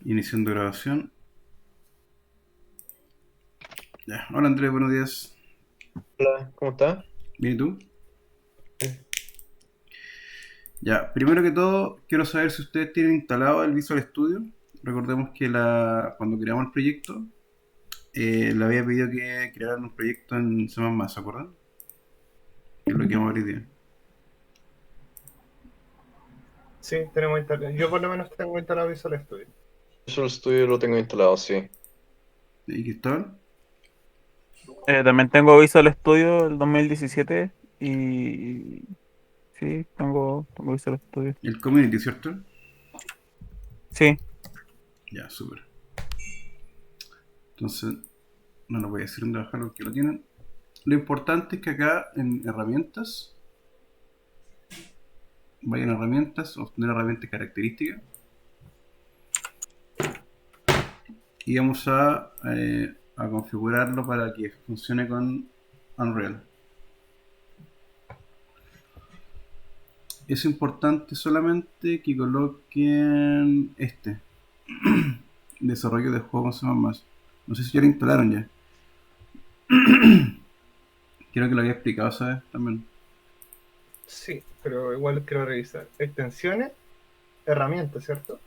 Iniciando grabación. Ya. Hola Andrés, buenos días. Hola, ¿cómo estás? ¿Bien y tú? Bien. Ya, primero que todo, quiero saber si ustedes tienen instalado el Visual Studio. Recordemos que cuando creamos el proyecto, le había pedido que crearan un proyecto en C++, ¿se acuerdan? Que es lo que vamos a ver hoy día. Sí, tenemos instalado. Yo por lo menos tengo instalado Visual Studio. Visual Studio lo tengo instalado, sí. ¿Y Cristóbal? También tengo Visual Studio el 2017 y sí, tengo Visual Studio. El Community, ¿cierto? Sí, Ya, súper. Entonces, no lo voy a decir dónde bajar los que lo tienen. Lo importante es que acá en herramientas, vayan a herramientas, obtener herramientas características. Y vamos a configurarlo para que funcione con Unreal. Es importante solamente que coloquen desarrollo de juego con C++. No sé si ya lo instalaron ya. Creo que lo había explicado, ¿sabes? También. Sí, pero igual quiero revisar. Extensiones, herramientas, ¿cierto?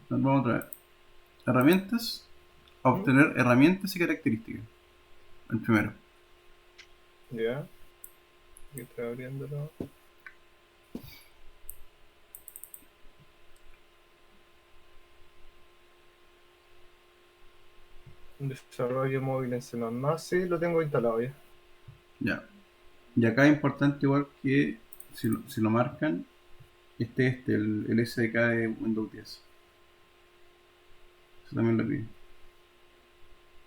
Vamos otra vez. Herramientas. ¿Mm? Obtener herramientas y características. El primero. Ya, aquí estoy abriéndolo. Desarrollo móvil en C++, sí, lo tengo instalado ya. Ya. Y acá es importante igual que si lo marcan, el SDK de Windows 10. Eso también lo pide.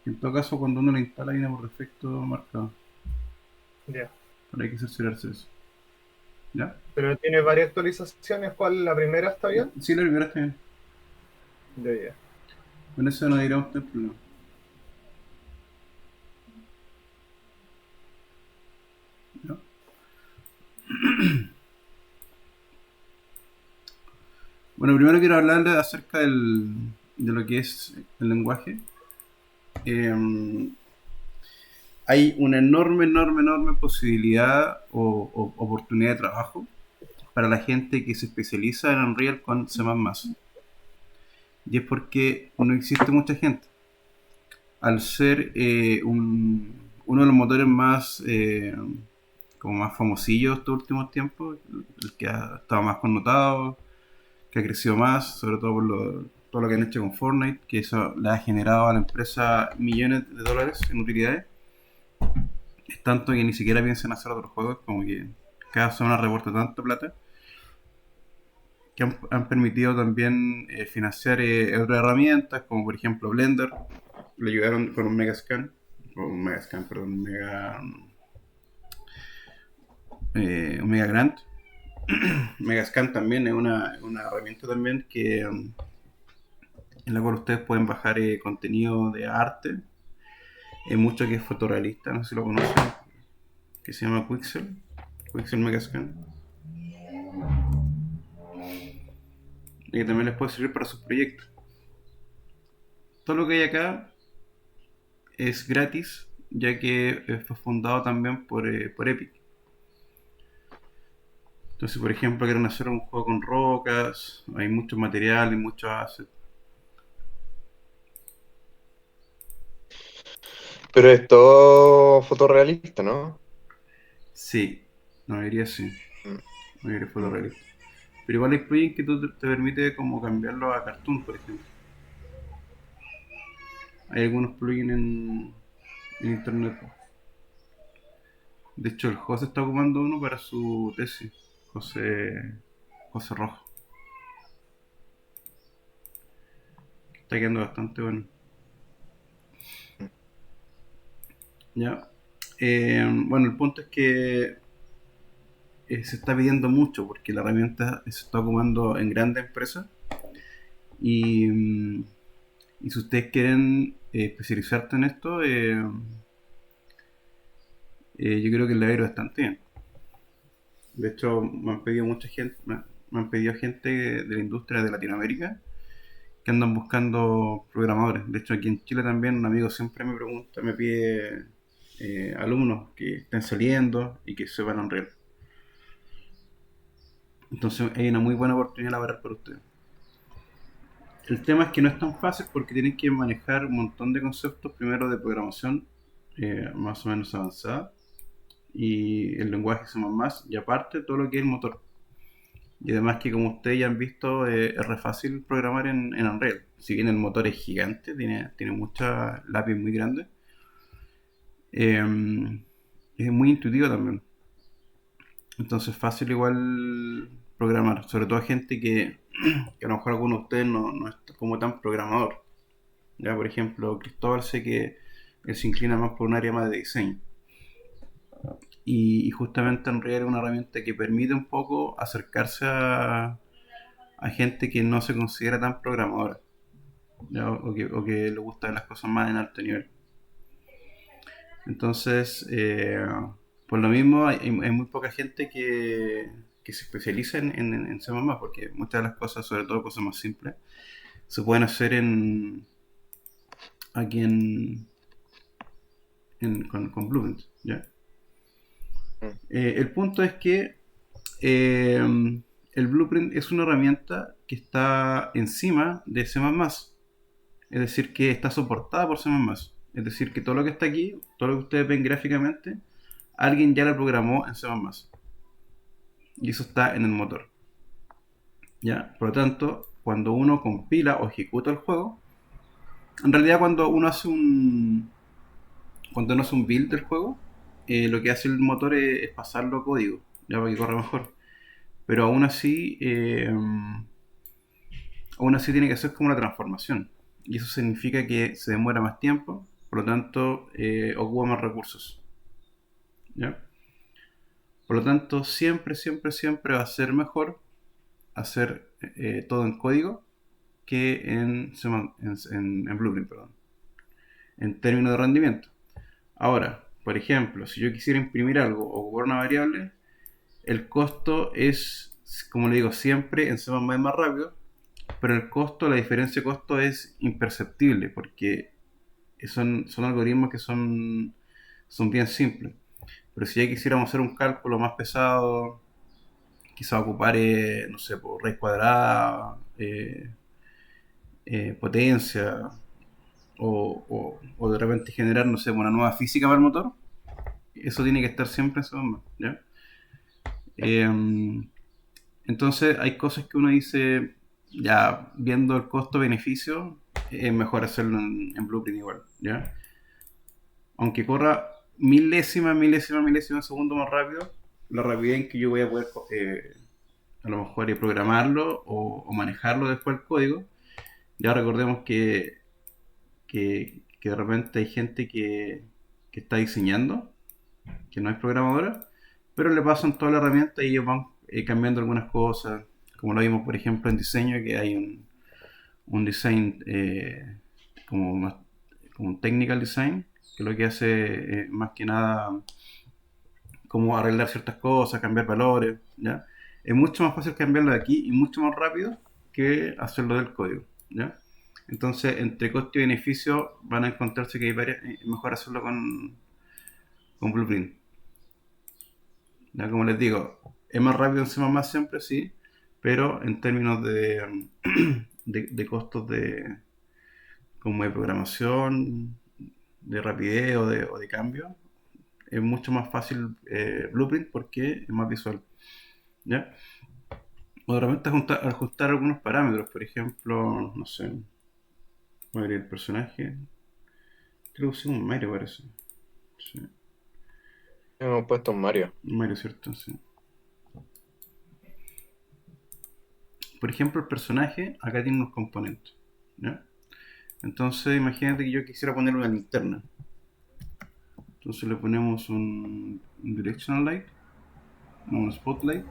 En todo caso, cuando uno lo instala viene por defecto marcado. Ya. Pero hay que cerciorarse de eso. ¿Ya? Pero tiene varias actualizaciones. ¿Cuál? ¿La primera está bien? Sí, la primera está bien. Ya, ya. Con eso no diríamos tener problema. ¿Ya? Bueno, primero quiero hablarles acerca de lo que es el lenguaje. Eh, Hay una enorme, enorme, enorme posibilidad o oportunidad de trabajo para la gente que se especializa en Unreal con C++. Y es porque no existe mucha gente. Al ser uno de los motores como más famosillos estos últimos tiempos, el que ha estado más connotado, que ha crecido más, sobre todo por todo lo que han hecho con Fortnite, que eso le ha generado a la empresa millones de dólares en utilidades. Es tanto que ni siquiera piensan hacer otros juegos, como que cada semana reporta tanto plata, que han permitido también financiar otras herramientas, como por ejemplo Blender. Le ayudaron con perdón, un Mega Grant. Megascan también es una herramienta también en la cual ustedes pueden bajar contenido de arte. Hay mucho que es fotorrealista, no sé si lo conocen, que se llama Quixel Megascan, y que también les puede servir para sus proyectos. Todo lo que hay acá es gratis, ya que fue fundado también por Epic. Entonces, por ejemplo, quieren hacer un juego con rocas, hay mucho material y muchos assets. Pero es todo fotorrealista, ¿no? Sí, no diría sí, Mm, no diría mm. fotorrealista. Pero igual hay plugins que te permite como cambiarlo a cartoon, por ejemplo. Hay algunos plugins en internet. De hecho, el José está ocupando uno para su tesis. José, José Rojo. Está quedando bastante bueno. ¿Ya? Bueno, el punto es que se está pidiendo mucho porque la herramienta se está ocupando en grandes empresas y, y si ustedes quieren especializarte en esto, yo creo que le va a ir bastante bien. De hecho, me han pedido mucha gente, me han pedido gente de la industria de Latinoamérica que que andan buscando programadores. De hecho, aquí en Chile también un amigo siempre me pregunta, me pide alumnos que estén saliendo y que sepan Unreal. Entonces hay una muy buena oportunidad laboral para ustedes. El tema es que no es tan fácil porque tienen que manejar un montón de conceptos, primero de programación más o menos avanzada, y el lenguaje C++, y aparte todo lo que es el motor. Y además que como ustedes ya han visto, es re fácil programar en Unreal. Si bien el motor es gigante, tiene muchas lápiz muy grandes, es muy intuitivo también. Entonces fácil igual programar, sobre todo a gente que a lo mejor alguno de ustedes no es como tan programador. Ya, por ejemplo, Cristóbal sé que él se inclina más por un área más de diseño. Y justamente Unreal es una herramienta que permite un poco acercarse a gente que no se considera tan programadora, ¿ya? O que le gustan las cosas más en alto nivel. Entonces, por lo mismo, hay muy poca gente que se especializa en C++, porque muchas de las cosas, sobre todo cosas más simples, se pueden hacer aquí con Blueprint, ¿ya? El punto es que el Blueprint es una herramienta que está encima de C++, es decir, que está soportada por C++. Es decir, que todo lo que está aquí, todo lo que ustedes ven gráficamente, alguien ya lo programó en C++. Y eso está en el motor, ¿ya? Por lo tanto, cuando uno compila o ejecuta el juego, en realidad cuando uno hace un build del juego, lo que hace el motor es pasarlo a código, ya, para que corra mejor. Pero aún así tiene que hacer como una transformación. Y eso significa que se demora más tiempo, por lo tanto ocupa más recursos, ¿ya? Por lo tanto, siempre, siempre, siempre va a ser mejor hacer todo en código que en Blueprint, perdón, en términos de rendimiento. Ahora, por ejemplo, si yo quisiera imprimir algo o ocupar una variable, el costo es, como le digo, siempre en C++ es más rápido, pero la diferencia de costo es imperceptible porque son algoritmos que son bien simples. Pero si ya quisiéramos hacer un cálculo más pesado, quizá ocupar, no sé, por raíz cuadrada, potencia, o de repente generar, no sé, una nueva física para el motor, eso tiene que estar siempre en C++, ¿ya? Entonces hay cosas que uno dice, ya viendo el costo-beneficio, es mejor hacerlo en Blueprint igual, ¿ya? Aunque corra milésima de segundo más rápido, la rapidez en que yo voy a poder a lo mejor programarlo o manejarlo después el código. Ya recordemos que de repente hay gente que está diseñando, que no es programadora, pero le pasan toda la herramienta y ellos van cambiando algunas cosas, como lo vimos por ejemplo en diseño, que hay un design como un technical design, que lo que hace más que nada como arreglar ciertas cosas, cambiar valores, ¿ya? Es mucho más fácil cambiarlo de aquí y mucho más rápido que hacerlo del código, ¿ya? Entonces, entre costo y beneficio van a encontrarse que es mejor hacerlo con Blueprint. ¿Ya? Como les digo, es más rápido en C++ siempre, sí, pero en términos de costos como de programación, de rapidez o de cambio, es mucho más fácil Blueprint porque es más visual, ¿ya? O de repente ajustar algunos parámetros, por ejemplo, no sé, voy a abrir el personaje, creo que es un Mario parece, sí, Hemos puesto un Mario. un Mario, ¿cierto? Sí. Por ejemplo, el personaje acá tiene unos componentes, ¿ya? Entonces imagínate que yo quisiera poner una linterna. Entonces le ponemos un directional light, un spotlight,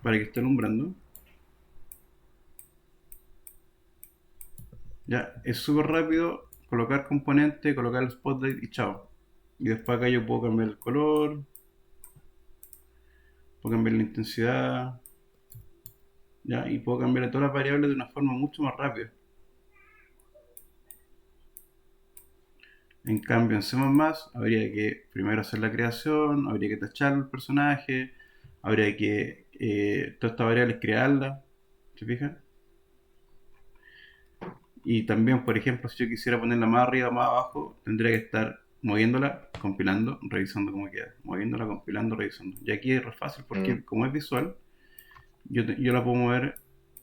para que esté alumbrando. Ya, es súper rápido colocar componente, colocar el spotlight y chao. Y después acá yo puedo cambiar el color, puedo cambiar la intensidad, ¿ya? Y puedo cambiar todas las variables de una forma mucho más rápida. En cambio, en C++ habría que primero hacer la creación, habría que tachar el personaje, habría que todas estas variables crearlas, ¿se fijan? Y también, por ejemplo, si yo quisiera ponerla más arriba o más abajo, tendría que estar moviéndola, compilando, revisando cómo queda. Moviéndola, compilando, revisando. Y aquí es re fácil porque como es visual, yo la puedo mover,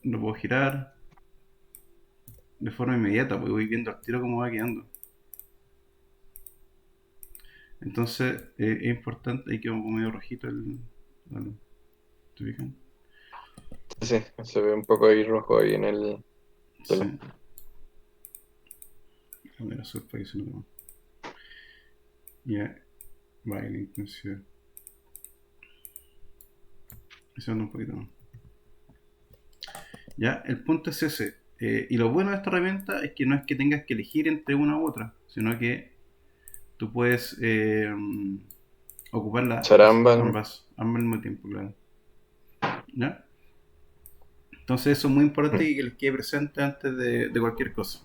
lo puedo girar de forma inmediata, porque voy viendo al tiro cómo va quedando. Entonces es importante, ahí quedó medio rojito el ¿te fijan? Sí, se ve un poco ahí rojo ahí en el Sí. pelo. A ver, eso para que se lo ya, vale, la intensidad. Eso anda un poquito más. Ya, el punto es ese. Y lo bueno de esta herramienta es que no es que tengas que elegir entre una u otra, sino que tú puedes ocupar Charamba. ambas al mismo tiempo, claro. ¿Ya? Entonces eso es muy importante y que les quede presente antes de cualquier cosa.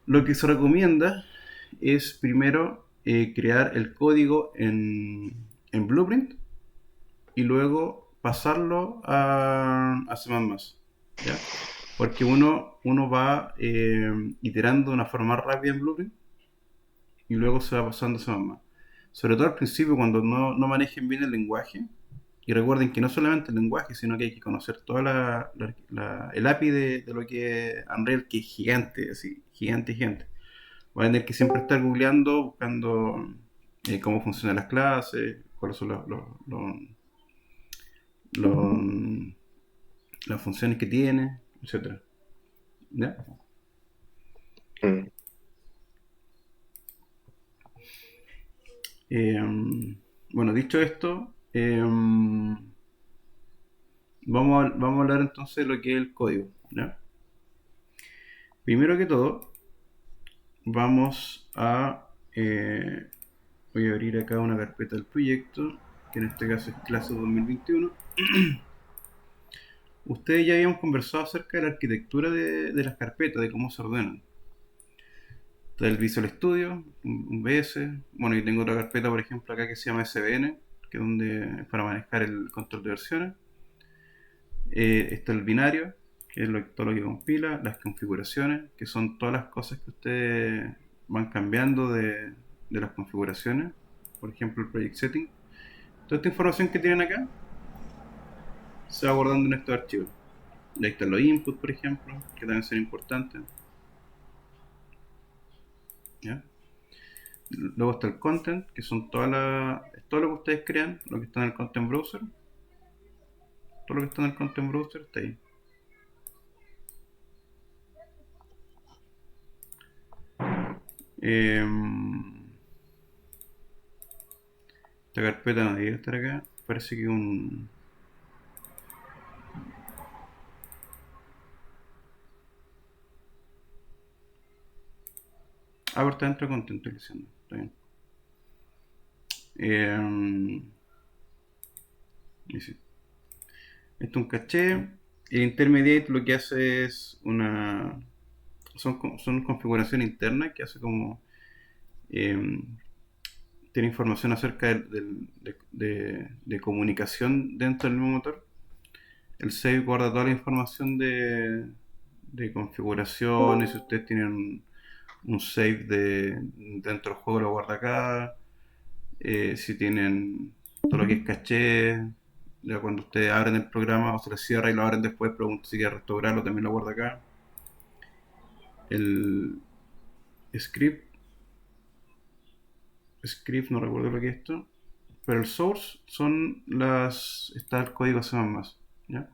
Lo que se recomienda es primero crear el código en Blueprint y luego pasarlo a C++, ¿ya? Porque uno va iterando de una forma más rápida en Blueprint y luego se va pasando a C++. Sobre todo al principio, cuando no manejen bien el lenguaje, y recuerden que no solamente el lenguaje, sino que hay que conocer toda el API de lo que es Unreal, que es gigante, así, gigante, gigante. Van a tener que siempre estar googleando, buscando cómo funcionan las clases, cuáles son los- las funciones que tiene, etcétera. ¿Ya? Mm. Bueno, dicho esto, vamos a hablar entonces de lo que es el código, ¿ya? Primero que todo, vamos a... voy a abrir acá una carpeta del proyecto, que en este caso es clase 2021. Ustedes ya habíamos conversado acerca de la arquitectura de las carpetas, de cómo se ordenan. Está el Visual Studio, un VS. Bueno, y tengo otra carpeta, por ejemplo, acá que se llama SVN, que es para manejar el control de versiones. Está el binario, que es todo lo que compila, las configuraciones, que son todas las cosas que ustedes van cambiando de las configuraciones. Por ejemplo, el Project Setting. Toda esta información que tienen acá se va guardando en estos archivos. Y ahí están los inputs, por ejemplo, que también son importantes. ¿Ya? Luego está el content, que son todo lo que ustedes crean, lo que está en el content browser. Todo lo que está en el content browser está ahí. Esta carpeta no debería estar acá. Parece que un... Ah, pero está dentro de content, estoy diciendo. Está bien. Y sí. Esto es un caché. El intermediate lo que hace es una... Son configuraciones internas que hace como... tiene información acerca de comunicación dentro del mismo motor. El save guarda toda la información de configuraciones. Si ustedes tienen un save dentro del juego, lo guarda acá. Si tienen todo lo que es caché, ya cuando ustedes abren el programa o se les cierra y lo abren después, preguntan si quieren restaurarlo, también lo guarda acá. El script, no recuerdo lo que es esto, pero el source está el código C++, ¿ya?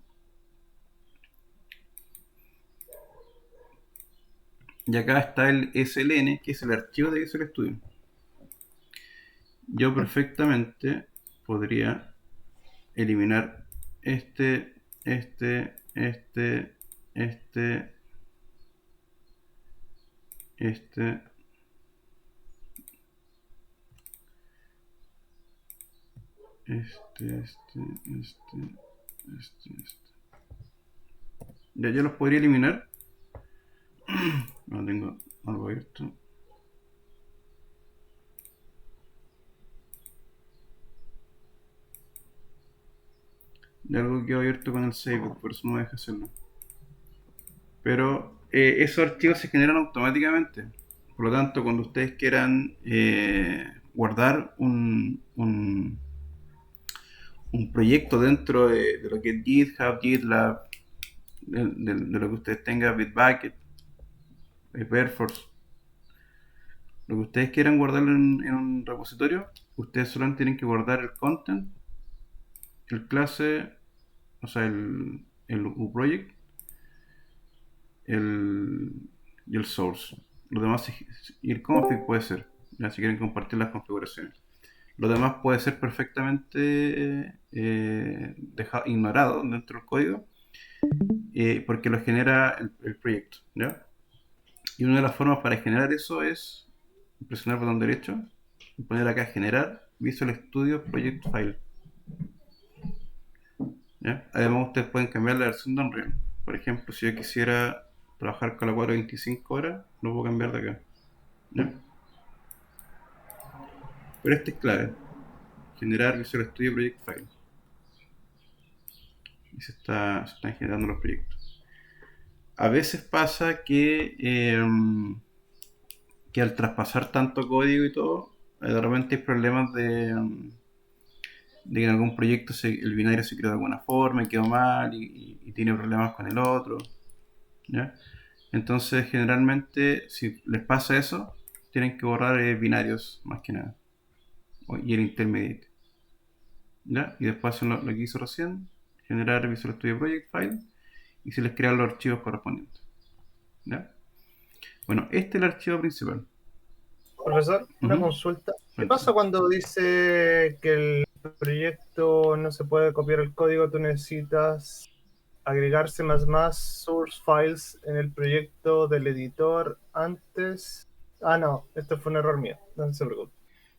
Y acá está el SLN, que es el archivo de Visual Studio. Yo perfectamente podría eliminar este, este, este, este, este, este, Este. Ya yo los podría eliminar. No tengo algo abierto. Y algo quedó abierto con el save, por eso no me deja hacerlo. Pero esos archivos se generan automáticamente. Por lo tanto, cuando ustedes quieran guardar un proyecto dentro de lo que es GitHub, GitLab, de lo que ustedes tengan, Bitbucket, Perforce, lo que ustedes quieran guardarlo en un repositorio, ustedes solo tienen que guardar el content, el clase, o sea, el uProject, el, y el source. Lo demás y el config puede ser, ya, si quieren compartir las configuraciones. Lo demás puede ser perfectamente ignorado dentro del código porque lo genera el proyecto, ¿ya? Y una de las formas para generar eso es presionar el botón derecho y poner acá generar Visual Studio Project File, ¿ya? Además ustedes pueden cambiar la versión de Unreal. Por ejemplo, si yo quisiera trabajar con la 425 horas, lo puedo cambiar de acá, ¿ya? Pero este es clave, generar Visual Studio Project File. Y se están generando los proyectos. A veces pasa que al traspasar tanto código y todo, de repente hay problemas de que en algún proyecto el binario se creó de alguna forma y quedó mal y tiene problemas con el otro, ¿ya? Entonces, generalmente, si les pasa eso, tienen que borrar binarios más que nada, y el intermediate, ¿ya? Y después hacen lo que hizo recién, generar Visual Studio Project File y se les crean los archivos correspondientes, ¿ya? Bueno, este es el archivo principal. Profesor, una consulta. ¿Qué pasa cuando dice que el proyecto no se puede copiar el código? Tú necesitas agregar C++ source files en el proyecto del editor antes. Ah, no, esto fue un error mío. No se preocupe.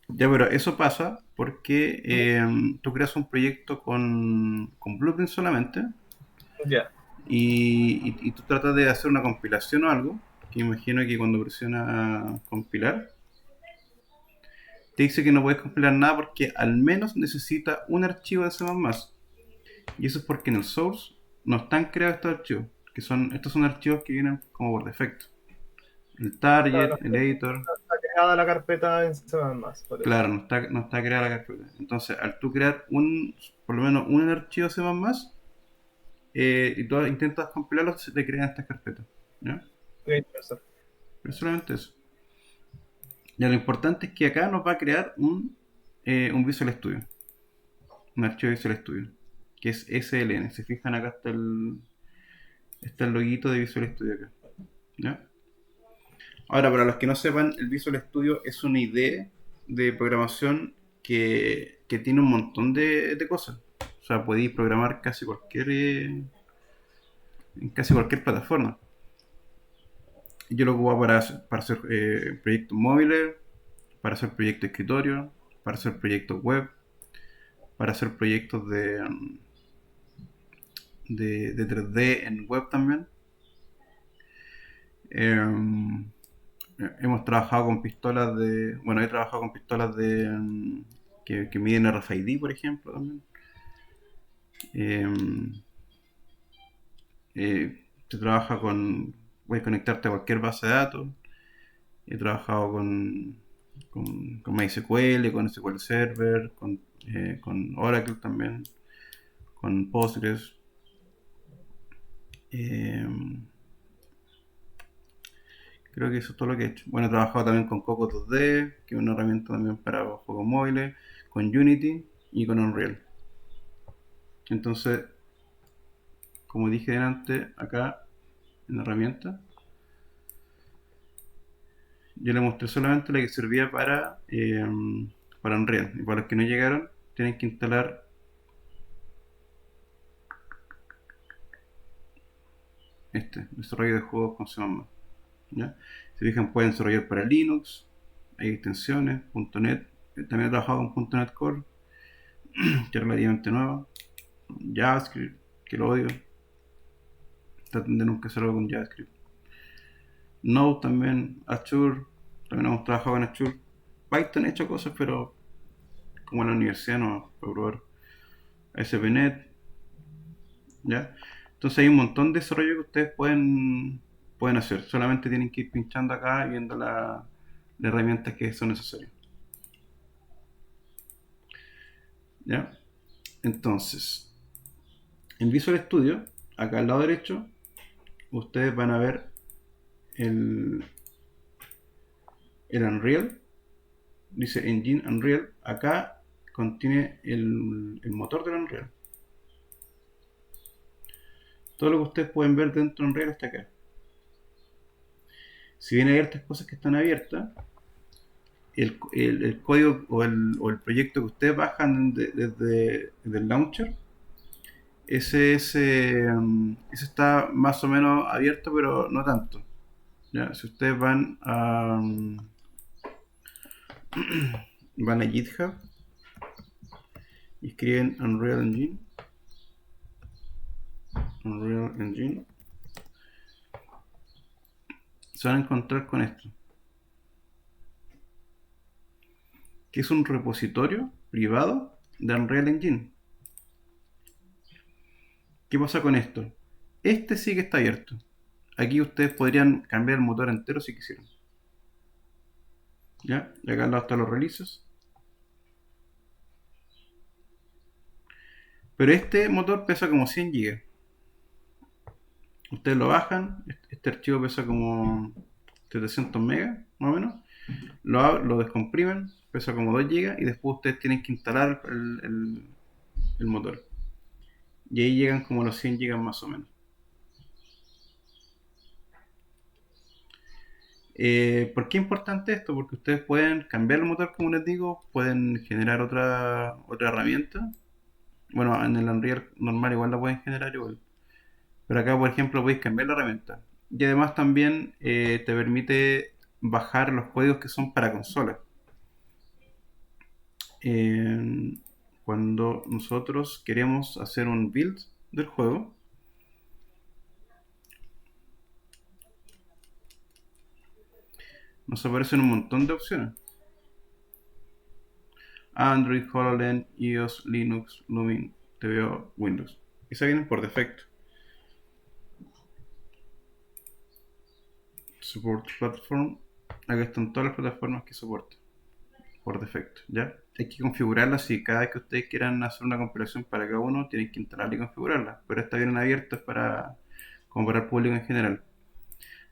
Ya, pero eso pasa porque tú creas un proyecto con Blueprint solamente. Ya. Y tú tratas de hacer una compilación o algo, que imagino que cuando presiona compilar, te dice que no puedes compilar nada porque al menos necesita un archivo de C++. Y eso es porque en el source no están creados estos archivos, estos son archivos que vienen como por defecto. El target, el editor. Está creada la carpeta en C++, por Claro, eso. no está creada la carpeta. Entonces, al tú crear por lo menos un archivo C++, y tú intentas compilarlo, se te crean estas carpetas, ¿ya? Ok, profesor. Pero solamente eso. Ya, lo importante es que acá nos va a crear un Visual Studio, un archivo Visual Studio, que es SLN. Si fijan, acá está el loguito de Visual Studio acá, ¿ya? Ahora, para los que no sepan, el Visual Studio es una idea de programación que tiene un montón de cosas. O sea, podéis programar en casi cualquier plataforma. Yo lo ocupo para hacer proyectos móviles, para hacer proyectos de escritorio, para hacer proyectos web, para hacer proyectos de 3D en web también. Hemos trabajado con pistolas bueno, he trabajado con pistolas que miden RFID, por ejemplo, también. Se trabaja puedes conectarte a cualquier base de datos. He trabajado con MySQL, con SQL Server, con Oracle también, con Postgres. Creo que eso es todo lo que he hecho. Bueno, he trabajado también con Coco 2D, que es una herramienta también para juegos móviles, con Unity y con Unreal. Entonces, como dije antes, acá en la herramienta, yo le mostré solamente la que servía para Unreal. Y para los que no llegaron, tienen que instalar desarrollo de juegos con C++. ¿Ya? Si fijan, pueden desarrollar para Linux, hay extensiones, .NET. También he trabajado con .NET Core, que es relativamente nuevo, JavaScript, que lo odio. Traten de nunca hacerlo con JavaScript. Node también, Azure, también hemos trabajado en Azure. Python he hecho cosas, pero como en la universidad no puedo probar. ASP.NET, ¿ya? Entonces hay un montón de desarrollo que ustedes pueden hacer. Solamente tienen que ir pinchando acá y viendo las herramientas que son necesarias. ¿Ya? Entonces, en Visual Studio, acá al lado derecho, ustedes van a ver el Unreal. Dice Engine Unreal. Acá contiene el motor del Unreal. Todo lo que ustedes pueden ver dentro de Unreal está acá. Si bien hay ciertas cosas que están abiertas, el código o el proyecto que ustedes bajan desde el launcher, ese está más o menos abierto, pero no tanto. ¿Ya? Si ustedes van a GitHub y escriben Unreal Engine, se van a encontrar con esto, que es un repositorio privado de Unreal Engine. ¿Qué pasa con esto? Este sí que está abierto. Aquí ustedes podrían cambiar el motor entero si quisieran. ¿Ya? Y acá al lado están los releases. Pero este motor pesa como 100 GB. Ustedes lo bajan. Este archivo pesa como 700 megas, más o menos. Lo descomprimen, pesa como 2 GB. Y después ustedes tienen que instalar el motor. Y ahí llegan como los 100 GB más o menos. ¿Por qué es importante esto? Porque ustedes pueden cambiar el motor, como les digo, pueden generar otra herramienta. Bueno, en el Unreal normal igual la pueden generar igual. Pero acá, por ejemplo, podéis cambiar la herramienta. Y además también te permite bajar los códigos que son para consola. Cuando nosotros queremos hacer un build del juego, nos aparecen un montón de opciones. Android, HoloLens, iOS, Linux, Lumin, TVO, Windows. Esas vienen por defecto. Support Platform. Acá están todas las plataformas que soporta por defecto, ¿ya? Hay que configurarlas y cada vez que ustedes quieran hacer una compilación para cada uno, tienen que instalarla y configurarla. Pero estas vienen abiertas como para el público en general.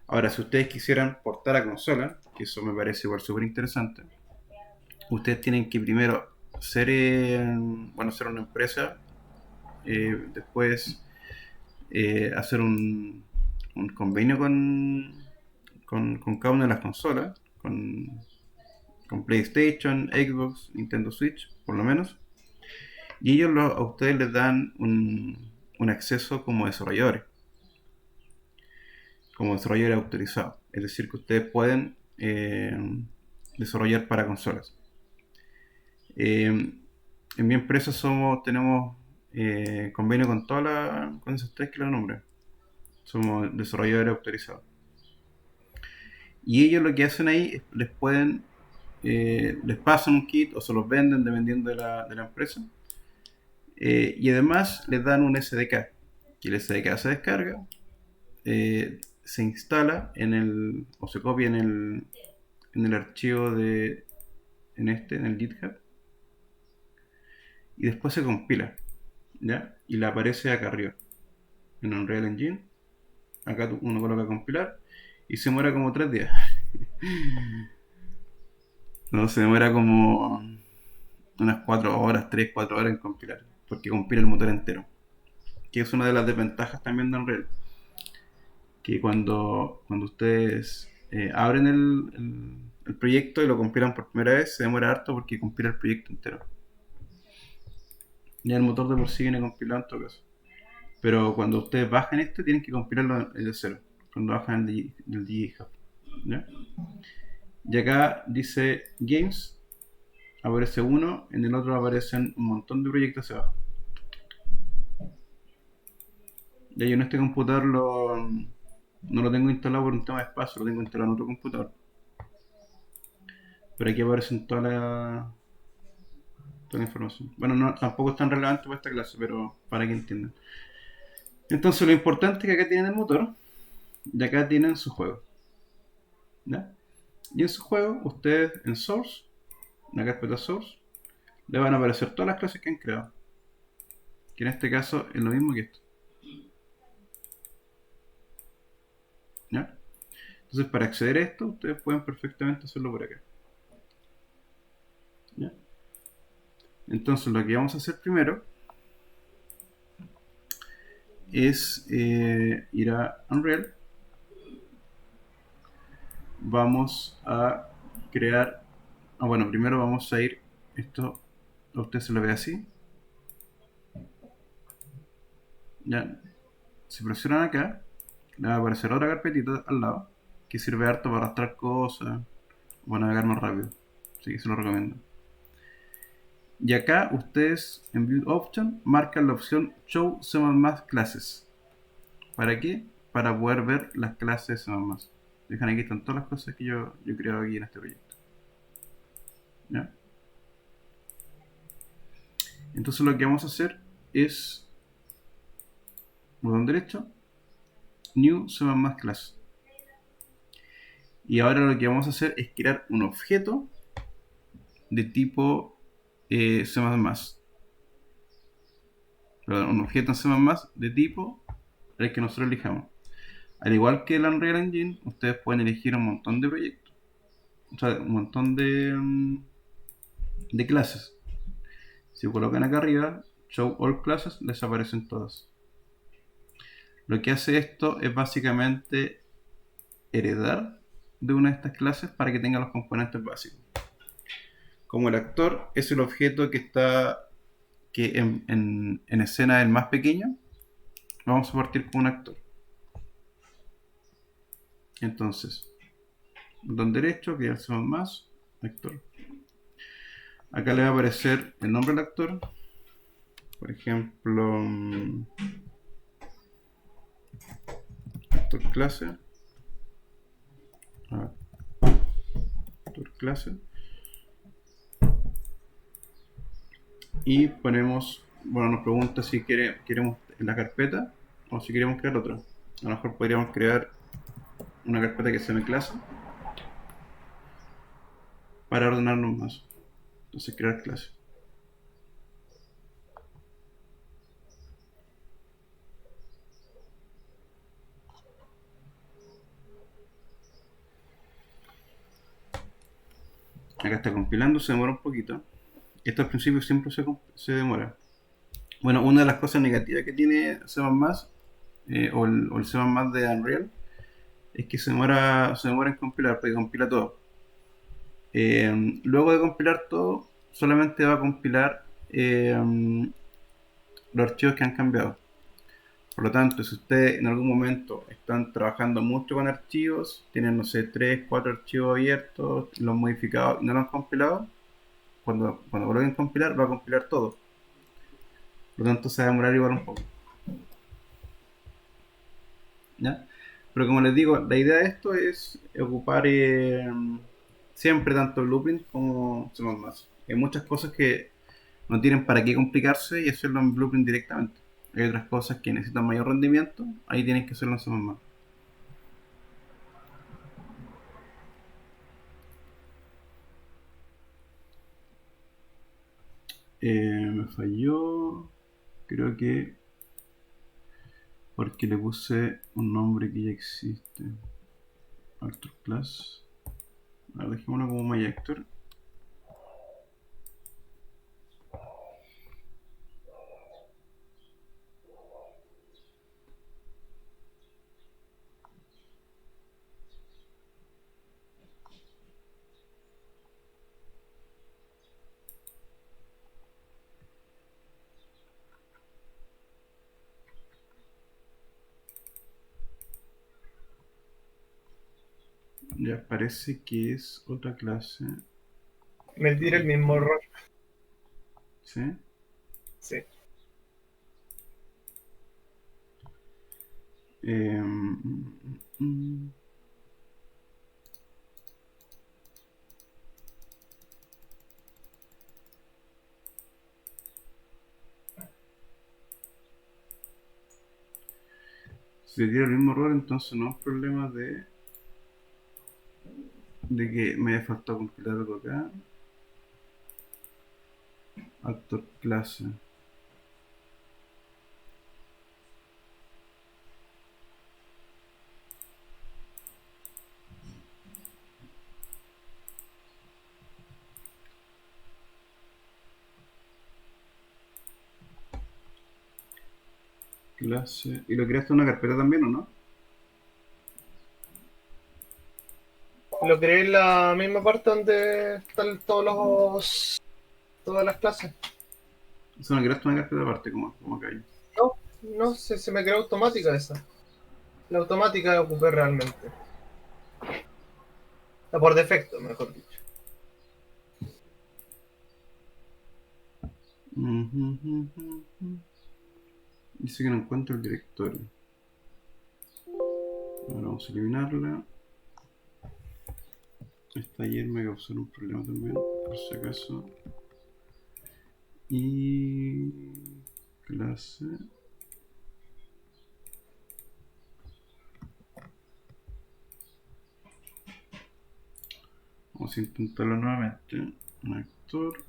Ahora, si ustedes quisieran portar a consola, que eso me parece igual súper interesante, ustedes tienen que primero ser una empresa, después hacer un convenio con cada una de las consolas, con PlayStation, Xbox, Nintendo Switch, por lo menos, y ellos a ustedes les dan un acceso como desarrolladores autorizados. Es decir, que ustedes pueden desarrollar para consolas. En mi empresa tenemos convenio con con esos tres que los nombres. Somos desarrolladores autorizados. Y ellos lo que hacen ahí es les pasan un kit o se los venden dependiendo de la empresa. Y además les dan un SDK. Y el SDK se descarga, se instala o se copia en el archivo en el GitHub. Y después se compila, ¿ya? Y le aparece acá arriba, en Unreal Engine. Acá uno coloca compilar y se demora como 3 días. No, se demora como unas 4 horas, 3-4 horas en compilar, porque compila el motor entero. Que es una de las desventajas también de Unreal. Que cuando ustedes abren el proyecto y lo compilan por primera vez, se demora harto porque compila el proyecto entero. Ya el motor de por sí viene compilado en todo caso. Pero cuando ustedes bajan esto, tienen que compilarlo de cero. Cuando bajan del GitHub, ¿ya? Y acá dice Games, aparece uno, en el otro aparecen un montón de proyectos hacia abajo. Ya yo en este computador no lo tengo instalado por un tema de espacio, lo tengo instalado en otro computador. Pero aquí aparecen toda la información. Bueno, no, tampoco es tan relevante para esta clase, pero para que entiendan. Entonces lo importante es que acá tienen el motor y acá tienen su juego. ¿Ya? Y en su juego, ustedes en Source, en la carpeta Source, le van a aparecer todas las clases que han creado. Que en este caso es lo mismo que esto. ¿Ya? Entonces para acceder a esto, ustedes pueden perfectamente hacerlo por acá. ¿Ya? Entonces lo que vamos a hacer primero es ir a Unreal. Vamos a crear. Bueno, primero vamos a ir. Esto a usted se lo ve así. Ya. Si presionan acá, le va a aparecer otra carpetita al lado que sirve harto para arrastrar cosas o para navegar más rápido. Así que se lo recomiendo. Y acá ustedes en View Option marcan la opción Show C++ Classes. ¿Para qué? Para poder ver las clases C++. Dejan aquí están todas las cosas que yo he creado aquí en este proyecto. ¿Ya? Entonces lo que vamos a hacer es botón derecho, New C++ Class. Y ahora lo que vamos a hacer es crear un objeto de tipo C++. Perdón, un objeto en C++ de tipo el que nosotros elijamos. Al igual que el Unreal Engine, ustedes pueden elegir un montón de proyectos. O sea, un montón de clases. Si colocan acá arriba, Show All Classes, les aparecen todas. Lo que hace esto es básicamente heredar de una de estas clases para que tenga los componentes básicos. Como el actor es el objeto que está en escena el más pequeño, vamos a partir con un actor. Entonces, botón derecho, que ya más, actor. Acá le va a aparecer el nombre del actor. Por ejemplo, actor clase. Actor clase. Y ponemos, bueno, nos pregunta si queremos en la carpeta o si queremos crear otra. A lo mejor podríamos crear una carpeta que se llame clase para ordenarnos más. Entonces crear clase. Acá está compilando, se demora un poquito. Esto al principio siempre se demora. Bueno, una de las cosas negativas que tiene C++ o el C++ de Unreal es que se demora en compilar, porque compila todo. Luego de compilar todo, solamente va a compilar los archivos que han cambiado. Por lo tanto, si ustedes en algún momento están trabajando mucho con archivos, tienen, no sé, 3, 4 archivos abiertos, los modificados y no los han compilado, cuando vuelven a compilar, va a compilar todo. Por lo tanto, se va a demorar igual un poco. ¿Ya? Pero como les digo, la idea de esto es ocupar siempre tanto Blueprint como C++. Hay muchas cosas que no tienen para qué complicarse y hacerlo en Blueprint directamente. Hay otras cosas que necesitan mayor rendimiento, ahí tienen que hacerlo en C++. Me falló, creo que porque le puse un nombre que ya existe. Actor Class. Ahora dejémoslo como MyActor. Ya parece que es otra clase. Me tira el mismo error. ¿Sí? Sí. Eh, mm, mm. Si tiene el mismo error, entonces no es un problema de que me haya faltado compilar algo acá. Actor clase. Clase. ¿Y lo creaste en una carpeta también o no? Lo creé en la misma parte donde están todas las clases. Eso no creaste una carpeta aparte, como acá hay. No, no sé, se me creó automática esa. La automática la ocupé realmente. La por defecto, mejor dicho. Dice que no encuentro el directorio. Ahora vamos a eliminarla. Esta ayer me causó un problema también, por si acaso. Y clase. Vamos a intentarlo nuevamente. Un actor.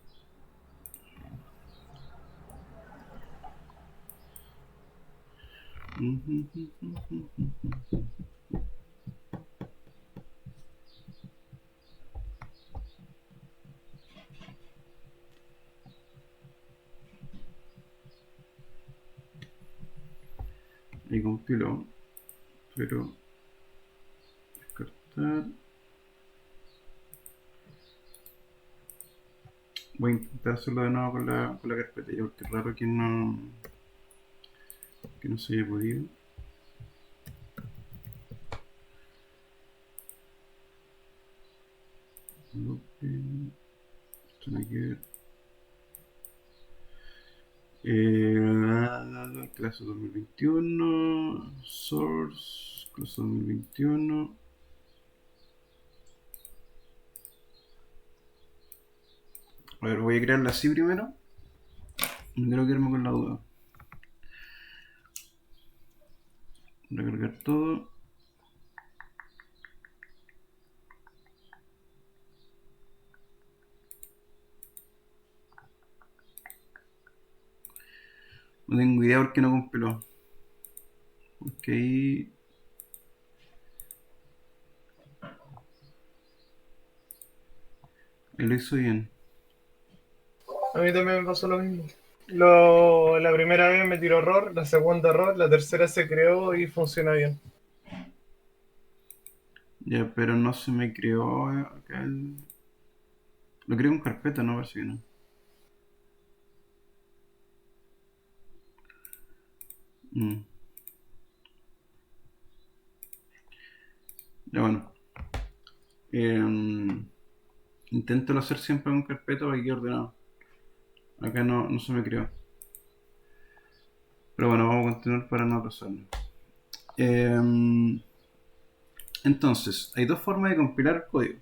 Y compiló, pero descartar. Voy a intentar hacerlo de nuevo con la carpeta, ya porque es raro que no se haya podido. Open. Esto no hay que ver. Clase 2021. Source. Clase 2021. A ver, voy a crearla así primero. No quiero quedarme con la duda. Recargar todo. No tengo idea por qué no compiló. Porque ahí. Él lo hizo bien. A mí también me pasó lo mismo. La primera vez me tiró error, la segunda error, la tercera se creó y funciona bien. Ya, pero no se me creó acá el. Lo creo en carpeta, ¿no? Parece que no. Mm. Ya bueno. Intento hacer siempre con carpeta para que quede ordenado. Acá no se me creó. Pero bueno, vamos a continuar para no atrasarnos. Entonces, hay dos formas de compilar el código.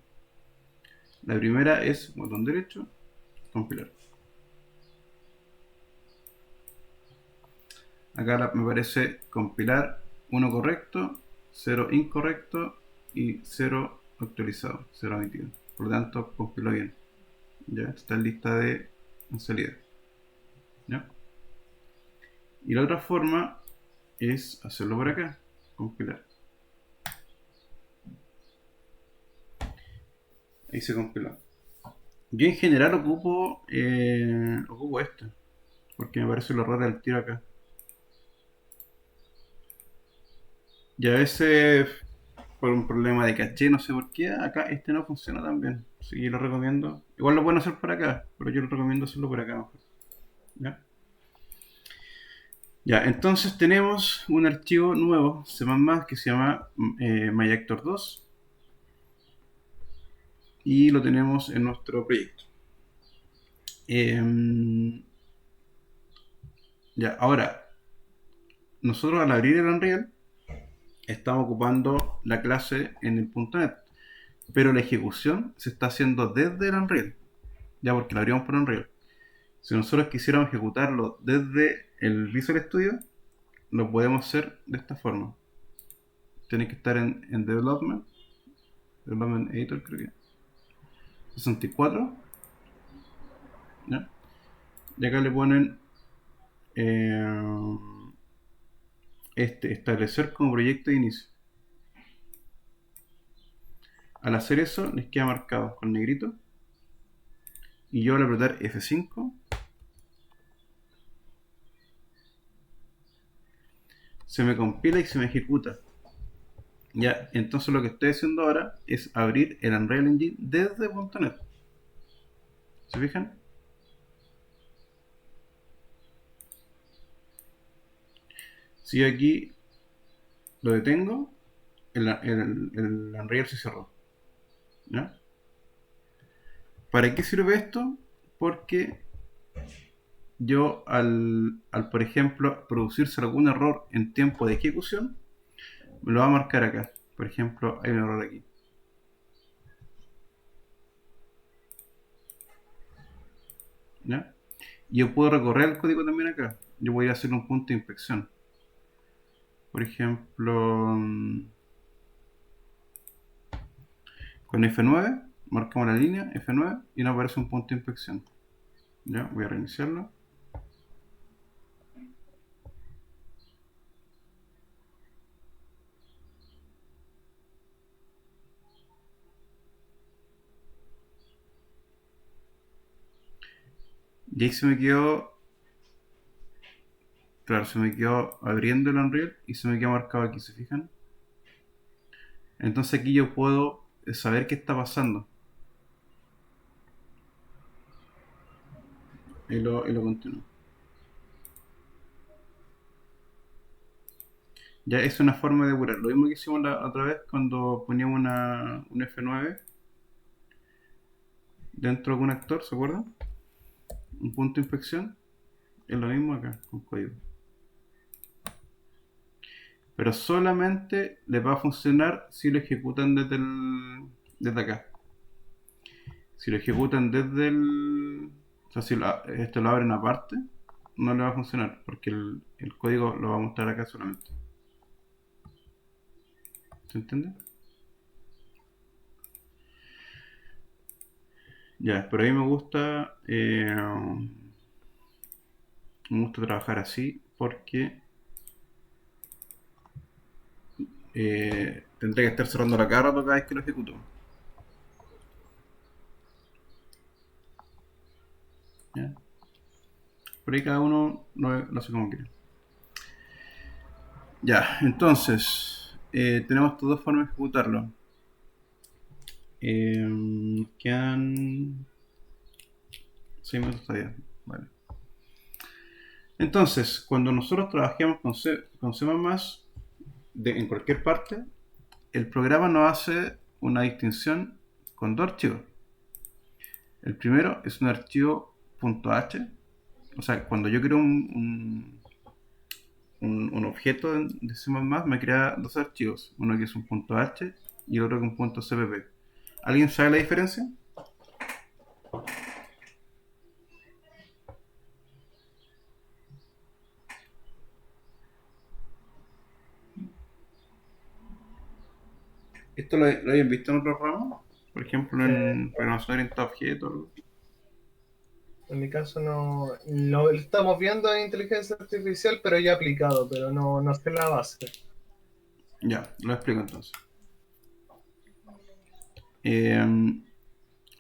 La primera es botón derecho, compilar. Acá me parece compilar 1 correcto, 0 incorrecto y 0 actualizado, 0 omitido. Por lo tanto, compiló bien. Ya está en lista de salida. ¿Ya? Y la otra forma es hacerlo por acá, compilar. Ahí se compiló. Yo en general ocupo esto, porque me parece lo raro del tiro acá. Y a veces, por un problema de caché, no sé por qué, acá este no funciona tan bien. Así que lo recomiendo. Igual lo pueden hacer por acá, pero yo lo recomiendo hacerlo por acá mejor. ¿Ya? Ya, entonces tenemos un archivo nuevo, C++, que se llama myActor2 y lo tenemos en nuestro proyecto. Ya, ahora, nosotros al abrir el Unreal estamos ocupando la clase en el .NET, pero la ejecución se está haciendo desde el Unreal, ya porque la abrimos por Unreal. Si nosotros quisiéramos ejecutarlo desde el Visual Studio, lo podemos hacer de esta forma. Tiene que estar en Development Editor, creo que 64, ¿ya? Y acá le ponen establecer como proyecto de inicio. Al hacer eso les queda marcado con negrito, y yo al apretar F5 se me compila y se me ejecuta. Ya, entonces lo que estoy haciendo ahora es abrir el Unreal Engine desde .NET. ¿Se fijan? Si yo aquí lo detengo, el Unreal se cerró, ¿ya? ¿Para qué sirve esto? Porque yo por ejemplo, producirse algún error en tiempo de ejecución, me lo va a marcar acá. Por ejemplo, hay un error aquí. ¿Ya? Y yo puedo recorrer el código también acá. Yo voy a hacer un punto de inspección. Por ejemplo, con F9, marcamos la línea, F9, y nos aparece un punto de inspección. Ya, voy a reiniciarlo. Y ahí se me quedó, claro, se me quedó abriendo el Unreal y se me quedó marcado aquí, ¿se fijan? Entonces aquí yo puedo saber qué está pasando. Y lo continúo. Ya es una forma de depurar. Lo mismo que hicimos la otra vez cuando poníamos un F9 dentro de algún actor, ¿se acuerdan? Un punto de inspección. Es lo mismo acá, con código. Pero solamente les va a funcionar si lo ejecutan desde acá. Si lo ejecutan desde el... O sea, si esto lo abren aparte, no le va a funcionar, porque el código lo va a mostrar acá solamente. ¿Se entiende? Ya, pero a mí me gusta trabajar así porque tendré que estar cerrando la cara cada vez que lo ejecuto. ¿Ya? Por ahí cada uno lo hace como quiere. Ya, entonces tenemos estas dos formas de ejecutarlo. Quedan 6 minutos todavía. Vale. Entonces, cuando nosotros trabajamos con C++, en cualquier parte, el programa nos hace una distinción con dos archivos. El primero es un archivo .h, o sea, cuando yo creo un objeto de C++, me crea dos archivos, uno que es un .h y el otro que es un .cpp. ¿Alguien sabe la diferencia? ¿Esto lo habían visto en otros ramos? Por ejemplo, en programación orientada a objetos. En mi caso no lo estamos viendo en inteligencia artificial, pero ya aplicado, pero no sé la base. Ya, lo explico entonces.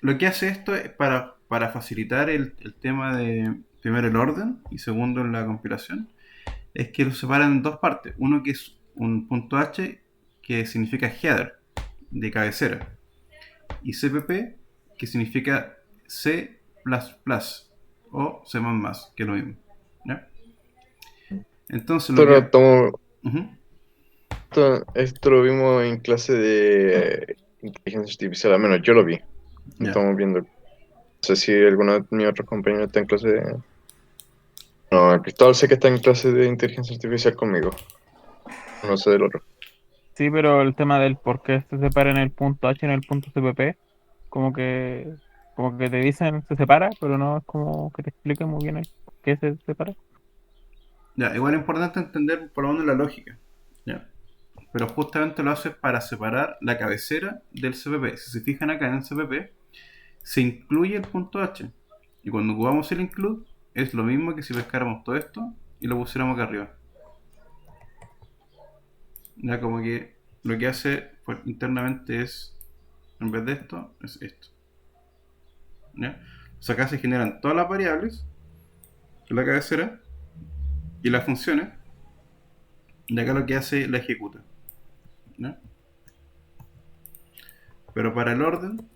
Lo que hace esto es para facilitar el tema de, primero, el orden y segundo, en la compilación, es que lo separan en dos partes. Uno que es un .h que significa header, de cabecera, y cpp que significa C++ o C++, que es lo mismo, ¿ya? Entonces esto lo vimos en clase de inteligencia artificial, al menos yo lo vi. Ya. Estamos viendo. No sé si alguno de mis otros compañeros está en clase de... No, Cristóbal sé que está en clase de inteligencia artificial conmigo. No sé del otro. Sí, pero el tema del por qué se separa en el punto H y en el punto CPP, como que, como que te dicen se separa, pero no es como que te expliquen muy bien el por qué se separa. Ya, igual es importante entender por lo menos la lógica. ¿Ya? Pero justamente lo hace para separar la cabecera del CPP. Si se fijan acá en el CPP, se incluye el punto H. Y cuando ocupamos el include, es lo mismo que si pescáramos todo esto y lo pusiéramos acá arriba. Ya como que lo que hace pues, internamente es, en vez de esto, es esto. ¿Ya? O sea, acá se generan todas las variables de la cabecera y las funciones. Y acá lo que hace la ejecuta. ¿Ya? Pero para el orden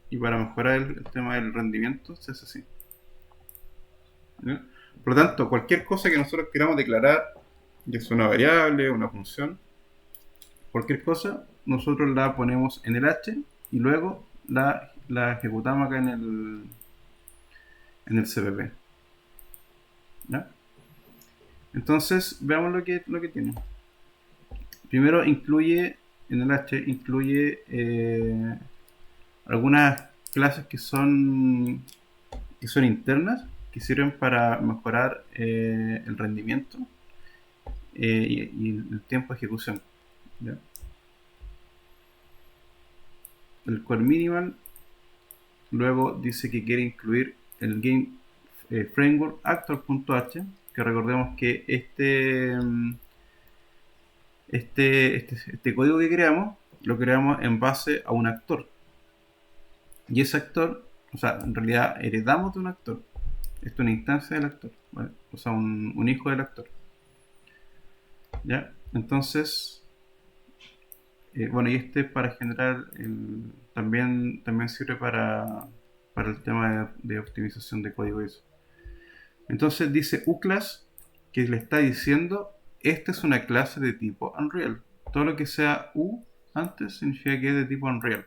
y para mejorar el tema del rendimiento se hace así. ¿Ya? Por lo tanto, cualquier cosa que nosotros queramos declarar, ya sea una variable, una función, cualquier cosa, nosotros la ponemos en el H y luego la ejecutamos acá en el CPP. ¿Ya? Entonces, veamos lo que tiene. Primero incluye, en el H, incluye algunas clases que son internas, que sirven para mejorar el rendimiento y el tiempo de ejecución. ¿Ya? El core minimal luego dice que quiere incluir el game framework actor.h, que recordemos que este código que creamos lo creamos en base a un actor, y ese actor, o sea, en realidad heredamos de un actor. Esto es una instancia del actor, ¿vale? O sea, un hijo del actor. ¿Ya? Entonces, bueno, y este para generar también sirve para el tema de optimización de código y eso. Entonces dice uClass, que le está diciendo, esta es una clase de tipo Unreal. Todo lo que sea U antes significa que es de tipo Unreal.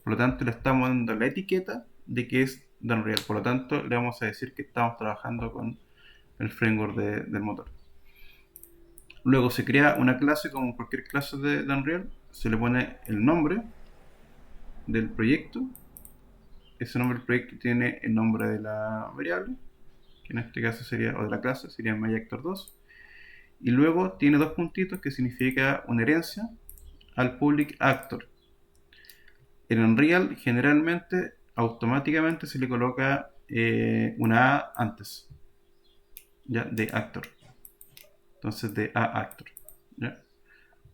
Por lo tanto, le estamos dando la etiqueta de que es de Unreal. Por lo tanto, le vamos a decir que estamos trabajando con el framework del motor. Luego se crea una clase como cualquier clase de Unreal. Se le pone el nombre del proyecto. Ese nombre del proyecto tiene el nombre de la variable, que en este caso sería, o de la clase, sería MyActor2. Y luego tiene dos puntitos que significa una herencia al public actor. En Unreal generalmente automáticamente se le coloca una A antes, ¿ya? De actor. Entonces de A actor, ¿ya?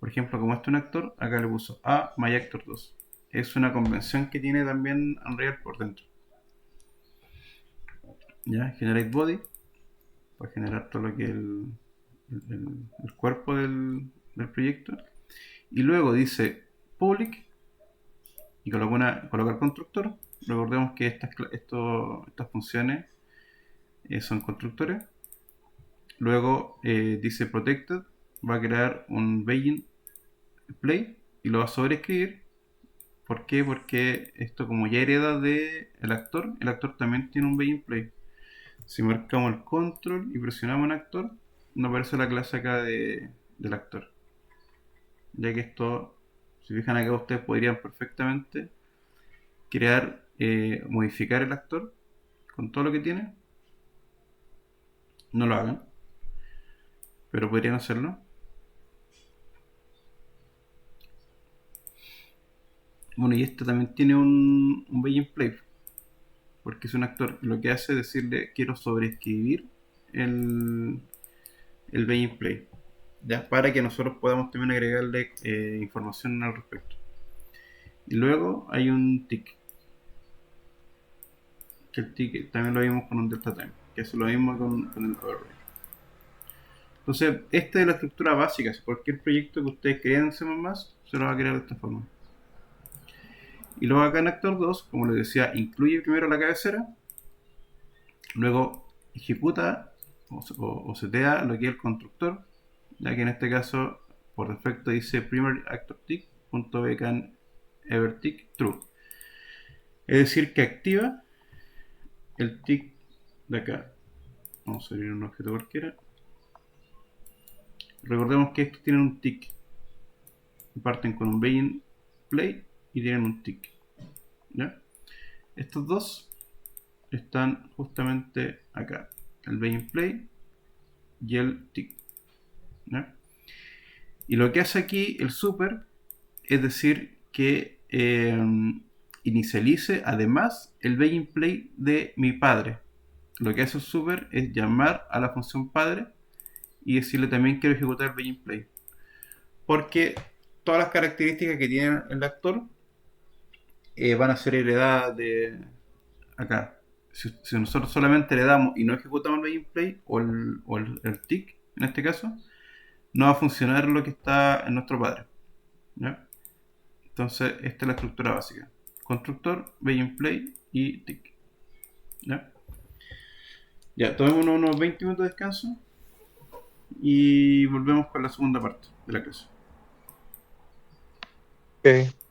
Por ejemplo, como este es un actor, acá le puso A MyActor2. Es una convención que tiene también Unreal por dentro. ¿Ya? Generate body para generar todo lo que es el cuerpo del proyecto. Y luego dice public y coloca el constructor. Recordemos que estas funciones son constructores. Luego dice protected, va a crear un begin play y lo va a sobreescribir. ¿Por qué? Porque esto, como ya hereda del actor, el actor también tiene un begin play. Si marcamos el control y presionamos en actor, nos aparece la clase acá del actor. Ya que esto, si fijan acá, ustedes podrían perfectamente crear, modificar el actor con todo lo que tiene. No lo hagan, pero podrían hacerlo. Bueno, y este también tiene un begin play, porque es un actor. Lo que hace es decirle, quiero sobreescribir el, el begin play, ¿ya? Para que nosotros podamos también agregarle información al respecto. Y luego hay un tick, que el tick también lo vimos con un delta time, que es lo mismo con el override. Entonces, esta es la estructura básica. Si cualquier proyecto que ustedes creen en C++, se lo va a crear de esta forma. Y luego acá en Actor 2, como les decía, incluye primero la cabecera, luego ejecuta o setea lo que es el constructor, ya que en este caso por defecto dice primary actor tick.becan evertick true. Es decir, que activa el tick de acá. Vamos a abrir un objeto cualquiera. Recordemos que estos tienen un tick. Parten con un begin play y tienen un tick. ¿Ya? Estos dos están justamente acá. El begin play y el tick. ¿Ya? Y lo que hace aquí el super es decir que inicialice además el begin play de mi padre. Lo que hace el super es llamar a la función padre y decirle también quiero ejecutar el begin play. Porque todas las características que tiene el actor van a ser heredadas de acá. Si nosotros solamente le damos y no ejecutamos el begin play o el tick, en este caso, no va a funcionar lo que está en nuestro padre. ¿Ya? Entonces, esta es la estructura básica. Constructor, begin play y tick. ¿Ya? Ya, tomémonos unos 20 minutos de descanso y volvemos con la segunda parte de la clase. Ok.